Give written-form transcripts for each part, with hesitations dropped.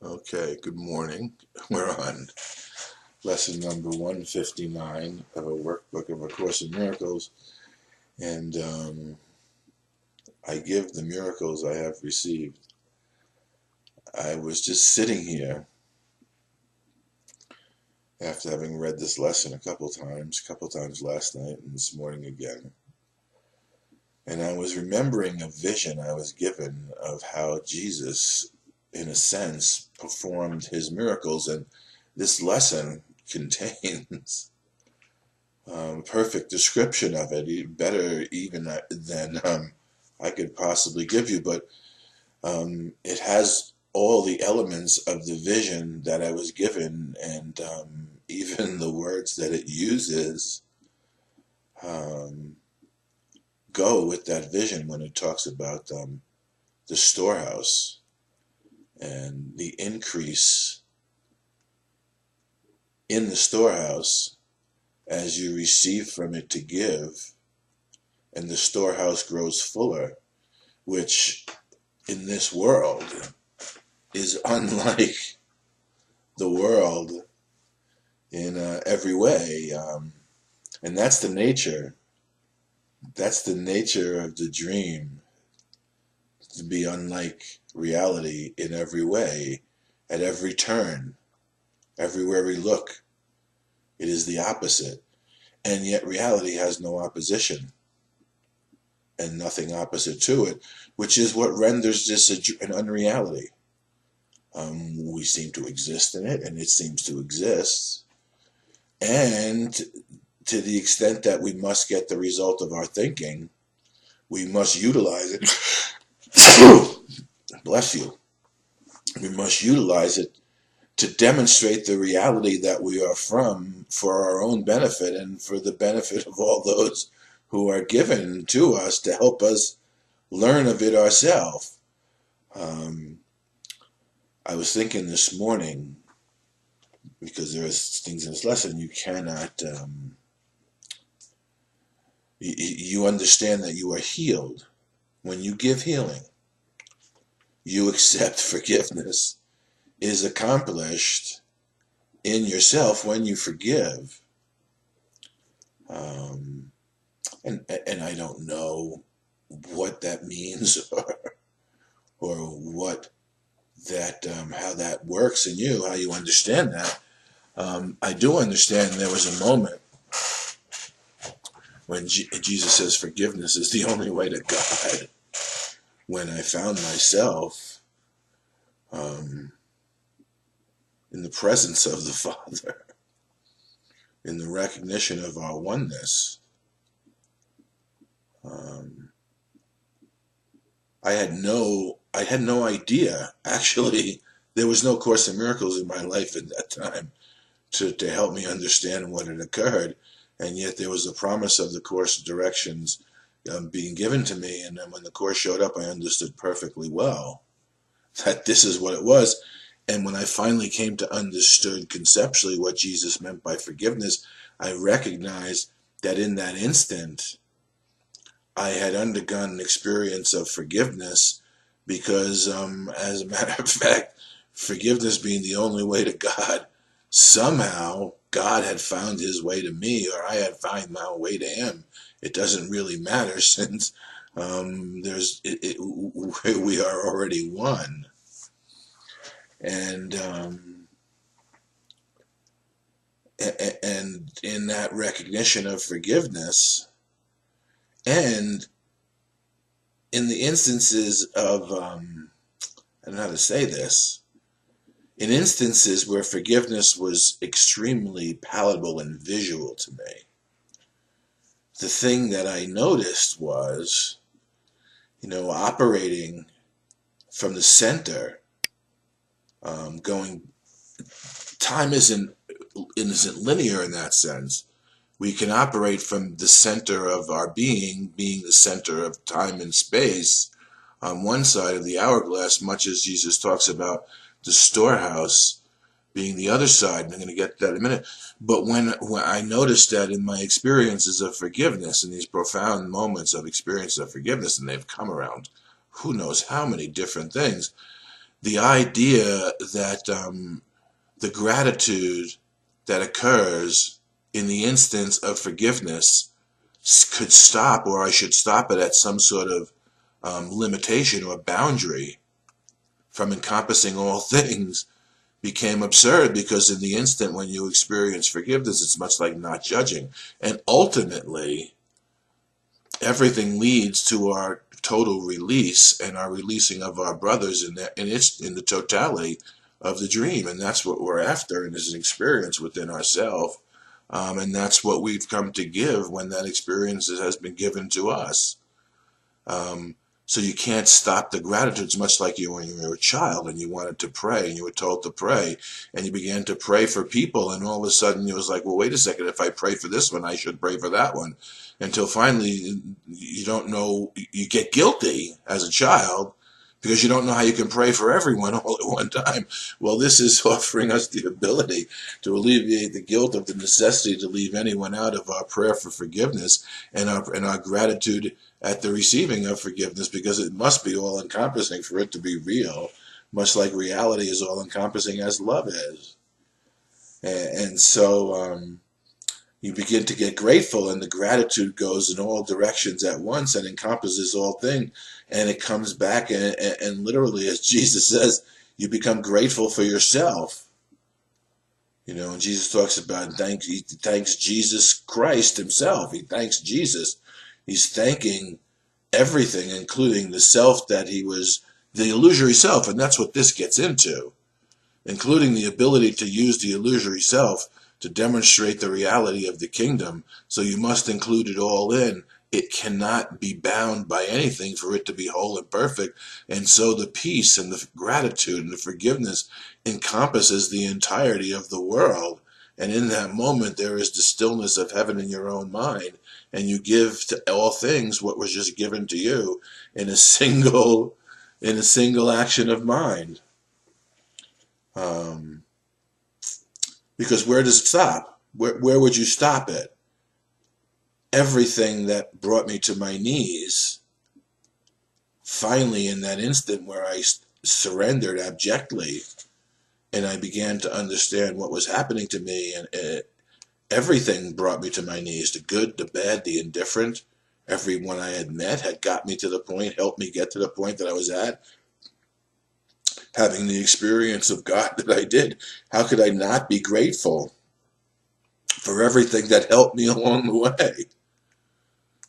Okay, good morning. We're on lesson number 159 of a workbook of A Course in Miracles, and I give the miracles I have received. I was just sitting here after having read this lesson a couple times last night and this morning again, and I was remembering a vision I was given of how Jesus, in a sense, performed his miracles, and this lesson contains perfect description of it, better even than I could possibly give you, but it has all the elements of the vision that I was given, and even the words that it uses go with that vision when it talks about the storehouse and the increase in the storehouse as you receive from it to give, and the storehouse grows fuller, which in this world is unlike the world in every way. And that's the nature of the dream, to be unlike reality in every way, at every turn, everywhere we look. It is the opposite. And yet reality has no opposition and nothing opposite to it, which is what renders this an unreality. We seem to exist in it, and it seems to exist. And to the extent that we must get the result of our thinking, we must utilize it. Bless you. We must utilize it to demonstrate the reality that we are from, for our own benefit and for the benefit of all those who are given to us to help us learn of it ourselves. I was thinking this morning, because there are things in this lesson you cannot, you understand that you are healed when you give healing. You accept forgiveness is accomplished in yourself when you forgive. And I don't know what that means or what that how that works in you, how you understand that. I do understand there was a moment when Jesus says forgiveness is the only way to God, when I found myself in the presence of the Father, in the recognition of our oneness. I had no idea. Actually, there was no Course in Miracles in my life at that time to help me understand what had occurred, and yet there was a promise of the Course directions being given to me, and then when the Course showed up, I understood perfectly well that this is what it was. And when I finally came to understand conceptually what Jesus meant by forgiveness, I recognized that in that instant, I had undergone an experience of forgiveness, because, as a matter of fact, forgiveness being the only way to God, somehow God had found his way to me, or I had found my way to him. It doesn't really matter, since we are already one. And in that recognition of forgiveness, and in the instances of, I don't know how to say this, in instances where forgiveness was extremely palatable and visual to me, the thing that I noticed was, operating from the center, time isn't linear in that sense. We can operate from the center of our being the center of time and space, on one side of the hourglass, much as Jesus talks about the storehouse being the other side, and I'm going to get to that in a minute. But when I noticed that in my experiences of forgiveness, in these profound moments of experience of forgiveness, and they've come around who knows how many different things, the idea that the gratitude that occurs in the instance of forgiveness could stop, or I should stop it at some sort of limitation or boundary from encompassing all things, became absurd, because in the instant when you experience forgiveness, it's much like not judging. And ultimately, everything leads to our total release and our releasing of our brothers in the totality of the dream. And that's what we're after in this experience within ourselves. And that's what we've come to give when that experience has been given to us. So you can't stop the gratitude. It's much like you when you were a child and you wanted to pray and you were told to pray and you began to pray for people, and all of a sudden you was like, well, wait a second, if I pray for this one, I should pray for that one. Until finally you don't know, you get guilty as a child because you don't know how you can pray for everyone all at one time. Well, this is offering us the ability to alleviate the guilt of the necessity to leave anyone out of our prayer for forgiveness and our gratitude at the receiving of forgiveness, because it must be all-encompassing for it to be real, much like reality is all-encompassing as love is. And so you begin to get grateful, and the gratitude goes in all directions at once and encompasses all things, and it comes back and literally, as Jesus says, you become grateful for yourself. And Jesus talks about, he thanks Jesus Christ himself. He thanks Jesus. He's thanking everything, including the self that he was, the illusory self, and that's what this gets into, including the ability to use the illusory self to demonstrate the reality of the kingdom. So you must include it all in. It cannot be bound by anything for it to be whole and perfect. And so the peace and the gratitude and the forgiveness encompasses the entirety of the world. And in that moment, there is the stillness of heaven in your own mind. And you give to all things what was just given to you in a single action of mind. Because where does it stop? Where would you stop it? Everything that brought me to my knees, finally in that instant where I surrendered abjectly and I began to understand what was happening to me, and everything brought me to my knees. The good, the bad, the indifferent. Everyone I had met had got me to the point, helped me get to the point that I was at. Having the experience of God that I did, how could I not be grateful for everything that helped me along the way?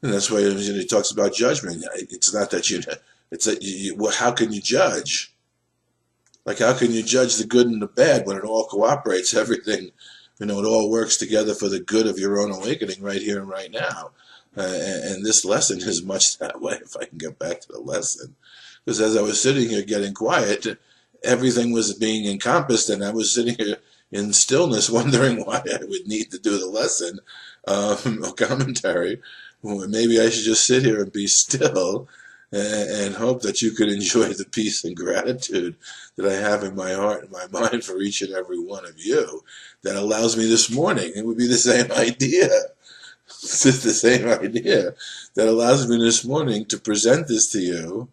And that's why he talks about judgment. It's not that it's that well, how can you judge? Like, how can you judge the good and the bad when it all cooperates? Everything, it all works together for the good of your own awakening right here and right now. And this lesson is much that way, if I can get back to the lesson. Because as I was sitting here getting quiet, everything was being encompassed, and I was sitting here in stillness wondering why I would need to do the lesson, commentary. Well, maybe I should just sit here and be still and hope that you could enjoy the peace and gratitude that I have in my heart and my mind for each and every one of you that allows me this morning. It would be the same idea. It's just the same idea that allows me this morning to present this to you.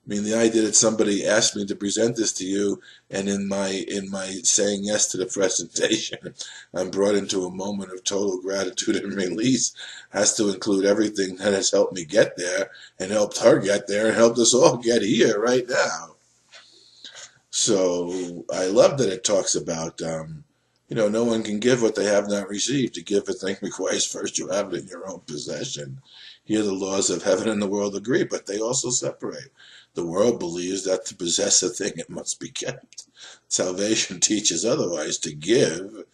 I mean, the idea that somebody asked me to present this to you, and in my saying yes to the presentation, I'm brought into a moment of total gratitude and release, has to include everything that has helped me get there, and helped her get there, and helped us all get here right now. So I love that it talks about, no one can give what they have not received. To give a thing requires first you have it in your own possession. Here the laws of heaven and the world agree, but they also separate. The world believes that to possess a thing, it must be kept. Salvation teaches otherwise. To give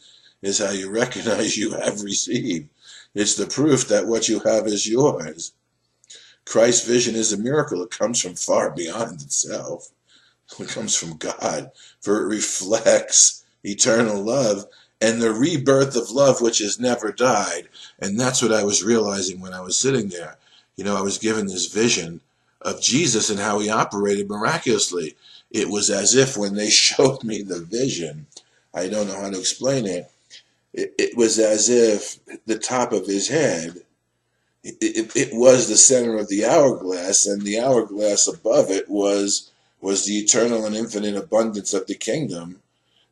is how you recognize you have received. It's the proof that what you have is yours. Christ's vision is a miracle. It comes from far beyond itself. It comes from God, for it reflects eternal love and the rebirth of love which has never died. And that's what I was realizing when I was sitting there. I was given this vision of Jesus and how he operated miraculously. It was as if when they showed me the vision, I don't know how to explain it, it was as if the top of his head, it was the center of the hourglass, and the hourglass above it was was the eternal and infinite abundance of the kingdom,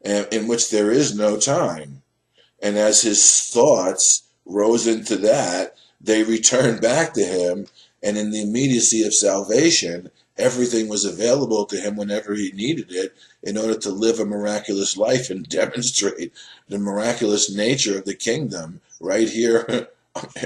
in which there is no time. And as his thoughts rose into that, they returned back to him, and in the immediacy of salvation, everything was available to him whenever he needed it in order to live a miraculous life and demonstrate the miraculous nature of the kingdom right here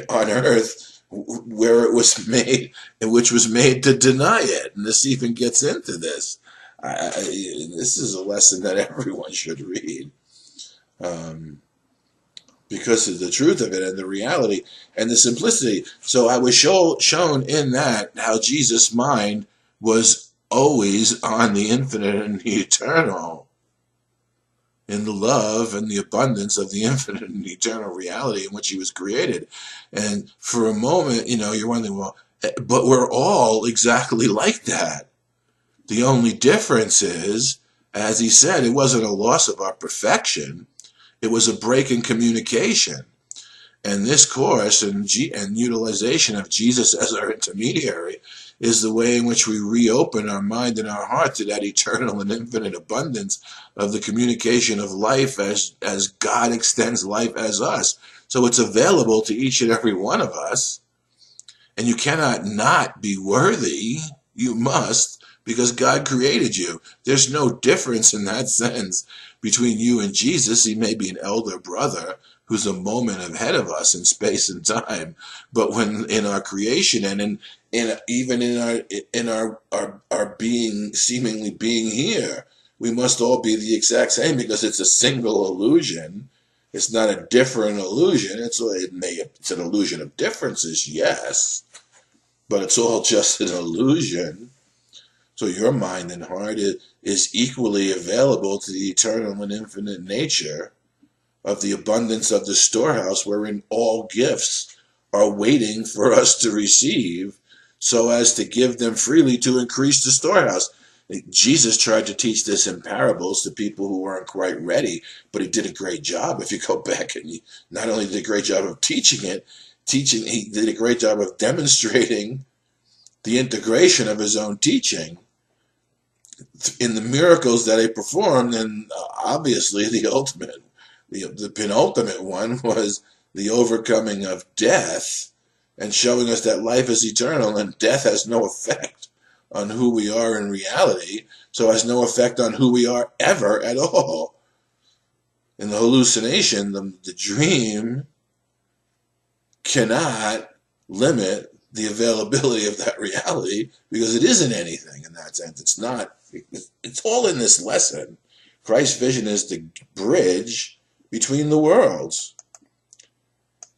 on earth, where it was made, and which was made to deny it. And this even gets into this. This is a lesson that everyone should read. Because of the truth of it and the reality and the simplicity. So I was shown in that how Jesus' mind was always on the infinite and the eternal, in the love and the abundance of the infinite and eternal reality in which he was created. And for a moment, you're wondering, well, but we're all exactly like that. The only difference is, as he said, it wasn't a loss of our perfection. It was a break in communication. And this course and utilization of Jesus as our intermediary is the way in which we reopen our mind and our heart to that eternal and infinite abundance of the communication of life as God extends life as us. So it's available to each and every one of us. And you cannot not be worthy. You must, because God created you. There's no difference in that sense between you and Jesus. He may be an elder brother who's a moment ahead of us in space and time, but when in our creation and even in our being, seemingly being here, we must all be the exact same, because it's a single illusion. It's not a different illusion. It's an illusion of differences, yes, but it's all just an illusion. So your mind and heart is equally available to the eternal and infinite nature of the abundance of the storehouse, wherein all gifts are waiting for us to receive, so as to give them freely to increase the storehouse. Jesus tried to teach this in parables to people who weren't quite ready, but he did a great job. If you go back, and he not only did a great job of teaching, he did a great job of demonstrating the integration of his own teaching in the miracles that he performed. And obviously the penultimate one was the overcoming of death, and showing us that life is eternal and death has no effect on who we are in reality, so has no effect on who we are ever at all. In the hallucination, the dream cannot limit the availability of that reality, because it isn't anything in that sense. It's all in this lesson. Christ's vision is the bridge between the worlds.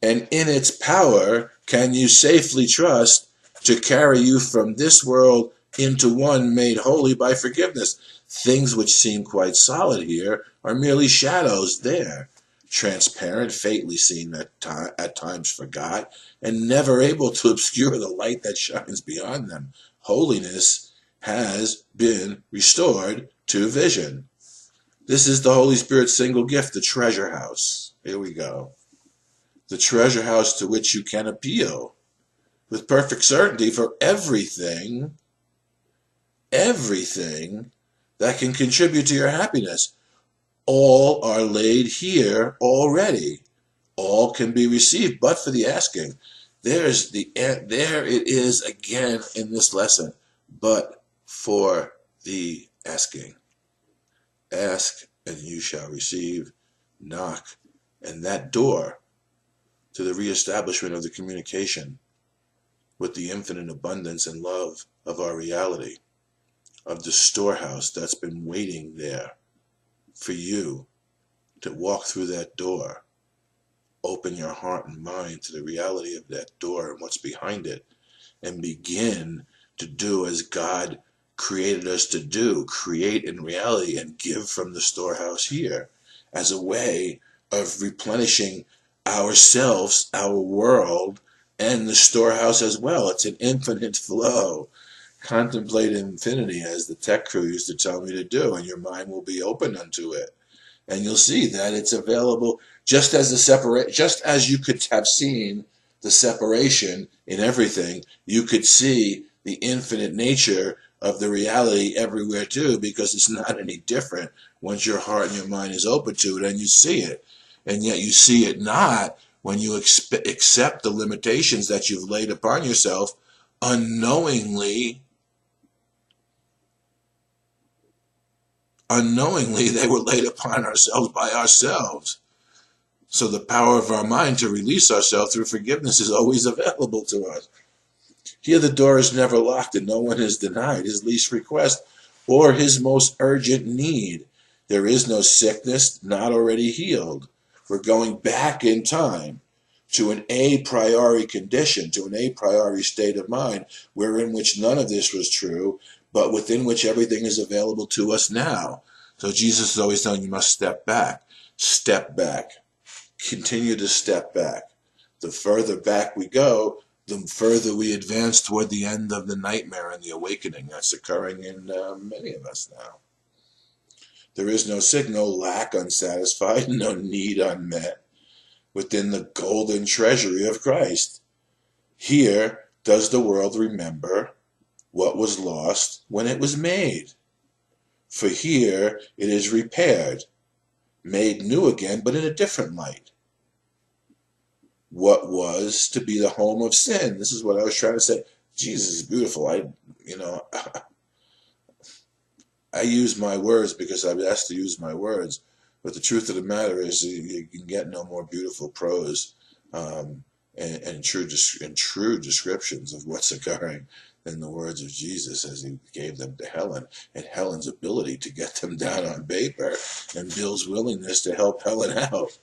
And in its power can you safely trust to carry you from this world into one made holy by forgiveness. Things which seem quite solid here are merely shadows there, transparent, faintly seen at times forgot, and never able to obscure the light that shines beyond them. Holiness has been restored to vision. This is the Holy Spirit's single gift, the treasure house. Here we go. The treasure house to which you can appeal with perfect certainty for everything that can contribute to your happiness. All are laid here already. All can be received, but for the asking. There it is again in this lesson. But for the asking. Ask, and you shall receive. Knock, and that door to the reestablishment of the communication with the infinite abundance and love of our reality, of the storehouse that's been waiting there for you to walk through that door. Open your heart and mind to the reality of that door and what's behind it, and begin to do as God created us to do, create in reality and give from the storehouse here, as a way of replenishing ourselves, our world, and the storehouse as well. It's an infinite flow. Contemplate infinity, as the tech crew used to tell me to do, and your mind will be open unto it. And you'll see that it's available just as you could have seen the separation in everything. You could see the infinite nature of the reality everywhere too, because it's not any different once your heart and your mind is open to it and you see it. And yet you see it not when you accept the limitations that you've laid upon yourself unknowingly. Unknowingly, they were laid upon ourselves by ourselves. So the power of our mind to release ourselves through forgiveness is always available to us. Here the door is never locked and no one is denied his least request or his most urgent need. There is no sickness not already healed. We're going back in time to an a priori condition, to an a priori state of mind, wherein which none of this was true, but within which everything is available to us now. So Jesus is always telling you must step back, continue to step back. The further back we go, the further we advance toward the end of the nightmare and the awakening that's occurring in many of us now. There is no sick, no lack unsatisfied, no need unmet within the golden treasury of Christ. Here does the world remember what was lost when it was made. For here it is repaired, made new again, but in a different light. What was to be the home of sin? This is what I was trying to say. Jesus is beautiful. I use my words because I've asked to use my words, but the truth of the matter is you can get no more beautiful prose and true descriptions of what's occurring than the words of Jesus as he gave them to Helen, and Helen's ability to get them down on paper, and Bill's willingness to help Helen out.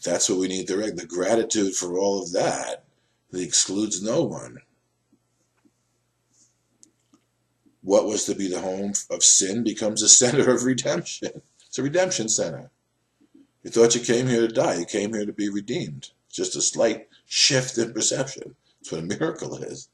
That's what we need to the gratitude for all of that. It excludes no one. What was to be the home of sin becomes a center of redemption. It's a redemption center. You thought you came here to die. You came here to be redeemed. Just a slight shift in perception. That's what a miracle is.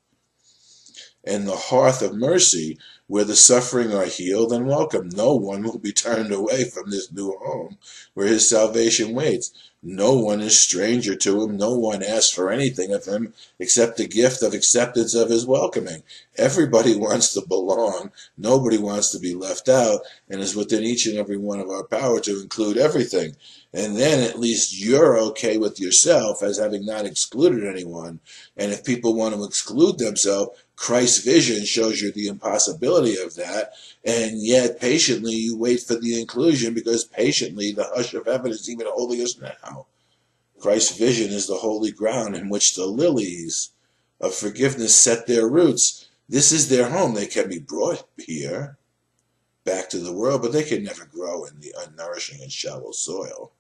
And the hearth of mercy, where the suffering are healed and welcome. No one will be turned away from this new home where his salvation waits. No one is stranger to him. No one asks for anything of him except the gift of acceptance of his welcoming. Everybody wants to belong. Nobody wants to be left out, and it's within each and every one of our power to include everything. And then at least you're okay with yourself as having not excluded anyone. And if people want to exclude themselves, Christ's vision shows you the impossibility of that, and yet patiently you wait for the inclusion, because patiently the hush of heaven is even holiest now. Christ's vision is the holy ground in which the lilies of forgiveness set their roots. This is their home. They can be brought here, back to the world, but they can never grow in the unnourishing and shallow soil.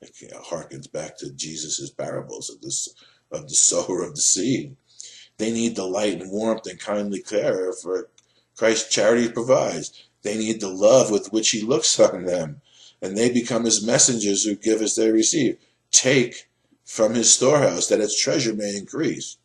It harkens back to Jesus' parables of the sower of the seed. They need the light and warmth and kindly care for Christ's charity provides. They need the love with which he looks on them, and they become his messengers who give as they receive. Take from his storehouse that its treasure may increase.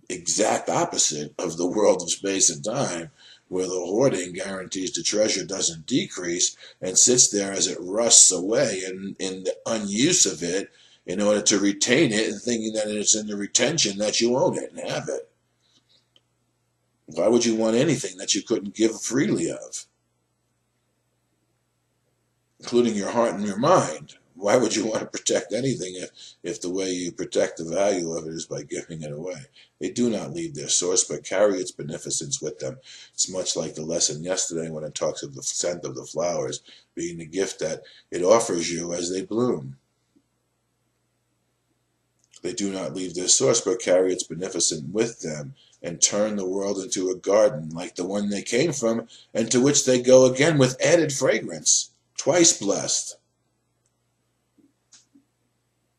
Exact opposite of the world of space and time, where the hoarding guarantees the treasure doesn't decrease and sits there as it rusts away in the unuse of it, in order to retain it and thinking that it's in the retention that you own it and have it. Why would you want anything that you couldn't give freely of? Including your heart and your mind. Why would you want to protect anything if the way you protect the value of it is by giving it away? They do not leave their source, but carry its beneficence with them. It's much like the lesson yesterday when it talks of the scent of the flowers being the gift that it offers you as they bloom. They do not leave their source, but carry its beneficence with them, and turn the world into a garden like the one they came from, and to which they go again with added fragrance. Twice blessed.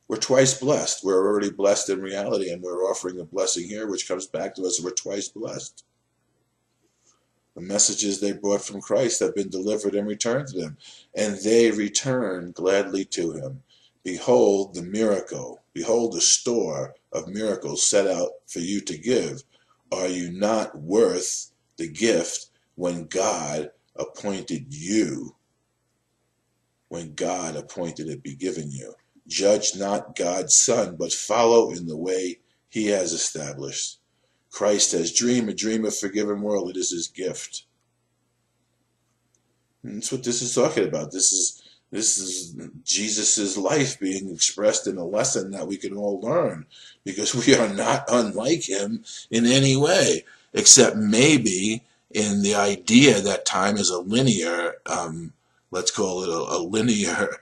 We're twice blessed. We're already blessed in reality, and we're offering a blessing here, which comes back to us. We're twice blessed. The messages they brought from Christ have been delivered and returned to them, and they return gladly to him. Behold the miracle. Behold the store of miracles set out for you to give. Are you not worth the gift when God appointed you? When God appointed it be given you. Judge not God's son, but follow in the way he has established. Christ has dreamed a dream of forgiven world. It is his gift. And that's what this is talking about. This is Jesus's life being expressed in a lesson that we can all learn, because we are not unlike him in any way, except maybe in the idea that time is a linear, let's call it a linear,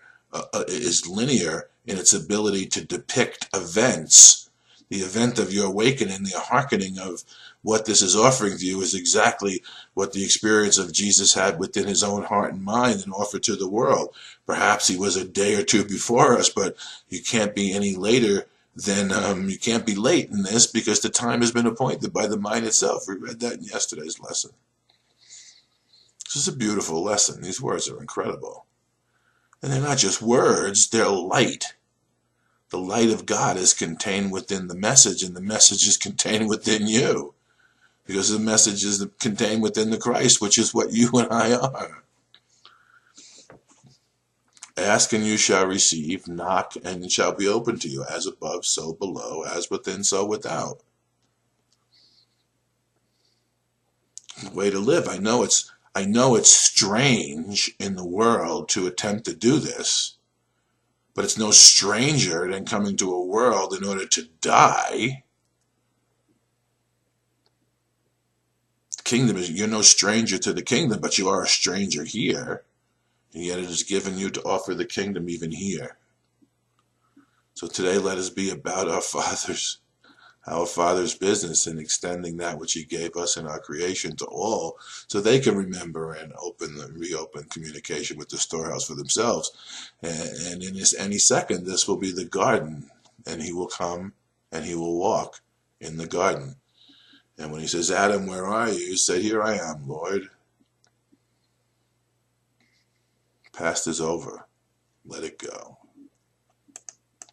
is linear in its ability to depict events. The event of your awakening, the hearkening of what this is offering to you, is exactly what the experience of Jesus had within his own heart and mind and offered to the world. Perhaps he was a day or two before us, but you can't be any later than, you can't be late in this, because the time has been appointed by the mind itself. We read that in yesterday's lesson. This is a beautiful lesson. These words are incredible. And they're not just words, they're light. The light of God is contained within the message, and the message is contained within you, because the message is contained within the Christ, which is what you and I are. Ask and you shall receive, knock and it shall be opened to you, as above, so below, as within, so without. The way to live. I know it's strange in the world to attempt to do this, but it's no stranger than coming to a world in order to die. The kingdom is, you're no stranger to the kingdom, but you are a stranger here. And yet it is given you to offer the kingdom even here. So today let us be about our Father's business, in extending that which he gave us in our creation to all, so they can remember and reopen communication with the storehouse for themselves. And in any second, this will be the garden, and he will come and he will walk in the garden. And when he says, Adam, where are you? Say, here I am, Lord. Past is over.